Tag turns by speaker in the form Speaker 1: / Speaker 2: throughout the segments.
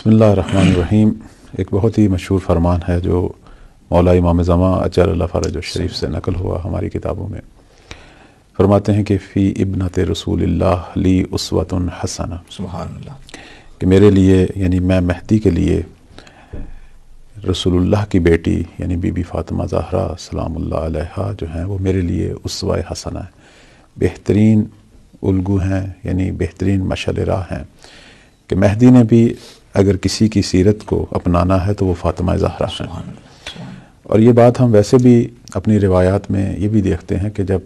Speaker 1: بسم اللہ الرحمن الرحیم۔ ایک بہت ہی مشہور فرمان ہے جو مولا امام زمان اجل اللہ فرجہ الشریف سے نقل ہوا ہماری کتابوں میں۔ فرماتے ہیں کہ فی ابنت رسول اللہ لی اسوۃ حسنہ،
Speaker 2: سبحان اللہ،
Speaker 1: کہ میرے لیے یعنی میں مہدی کے لیے رسول اللہ کی بیٹی یعنی بی بی فاطمہ زہرا سلام اللہ علیہا جو ہیں وہ میرے لیے اسوہ حسنہ ہے، بہترین الگو ہیں، یعنی بہترین مشعل راہ ہیں کہ مہدی نے بھی اگر کسی کی سیرت کو اپنانا ہے تو وہ فاطمہ زہرا ہیں۔ اور یہ بات ہم ویسے بھی اپنی روایات میں یہ بھی دیکھتے ہیں کہ جب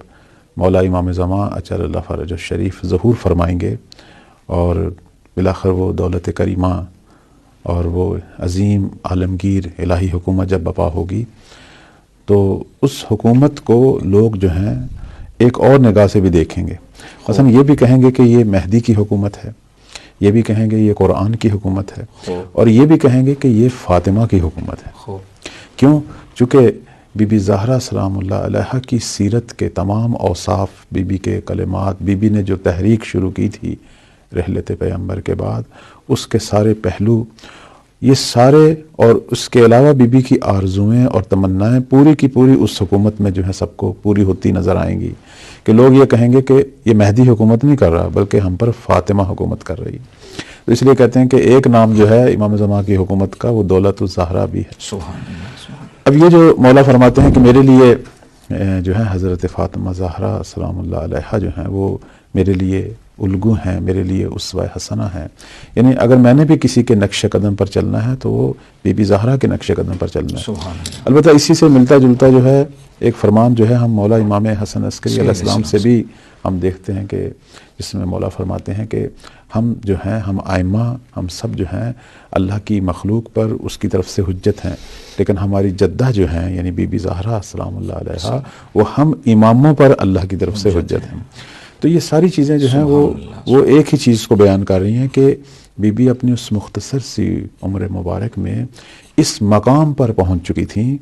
Speaker 1: مولا امام زمان اجل اللہ فرجہ الشریف ظہور فرمائیں گے اور بالآخر وہ دولت کریمہ اور وہ عظیم عالمگیر الہی حکومت جب بپا ہوگی تو اس حکومت کو لوگ جو ہیں ایک اور نگاہ سے بھی دیکھیں گے۔ مثلا یہ بھی کہیں گے کہ یہ مہدی کی حکومت ہے، یہ بھی کہیں گے یہ قرآن کی حکومت ہے، اور یہ بھی کہیں گے کہ یہ فاطمہ کی حکومت ہے۔ کیوں؟ چونکہ بی بی زہرا سلام اللہ علیہا کی سیرت کے تمام اوصاف، بی بی کے کلمات، بی بی نے جو تحریک شروع کی تھی رحلت پیغمبر کے بعد، اس کے سارے پہلو یہ سارے، اور اس کے علاوہ بی بی کی آرزوئیں اور تمنائیں پوری کی پوری اس حکومت میں جو ہے سب کو پوری ہوتی نظر آئیں گی کہ لوگ یہ کہیں گے کہ یہ مہدی حکومت نہیں کر رہا بلکہ ہم پر فاطمہ حکومت کر رہی۔ تو اس لیے کہتے ہیں کہ ایک نام جو ہے امام زمان کی حکومت کا وہ دولت الزہرا بھی ہے۔
Speaker 2: سبحان اللہ، سبحان اللہ۔
Speaker 1: اب یہ جو مولا فرماتے ہیں کہ میرے لیے جو ہے حضرت فاطمہ زہرا سلام اللہ علیہا جو ہیں وہ میرے لیے الگو ہیں، میرے لیے اسوہ حسنہ ہیں، یعنی اگر میں نے بھی کسی کے نقش قدم پر چلنا ہے تو وہ بی بی زہرا کے نقش قدم پر چلنا ہے۔
Speaker 2: سبحان اللہ۔
Speaker 1: البتہ اسی سے ملتا جلتا جو ہے ایک فرمان جو ہے ہم مولا امام حسن عسکری علیہ السلام سے بھی ہم دیکھتے ہیں کہ جس میں مولا فرماتے ہیں کہ ہم جو ہیں، ہم آئمہ، ہم سب جو ہیں اللہ کی مخلوق پر اس کی طرف سے حجت ہیں، لیکن ہماری جدہ جو ہیں یعنی بی بی زہرا سلام اللہ علیہا وہ ہم اماموں پر اللہ کی طرف سے حجت ہیں۔ تو یہ ساری چیزیں جو ہیں وہ ایک ہی چیز کو بیان کر رہی ہیں کہ بی بی اپنی اس مختصر سی عمر مبارک میں اس مقام پر پہنچ چکی تھیں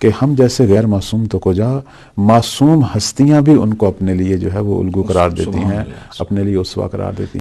Speaker 1: کہ ہم جیسے غیر معصوم تو کجا، معصوم ہستیاں بھی ان کو اپنے لیے جو ہے وہ الگو قرار دیتی ہیں، اپنے لیے اسوہ قرار دیتی ہیں۔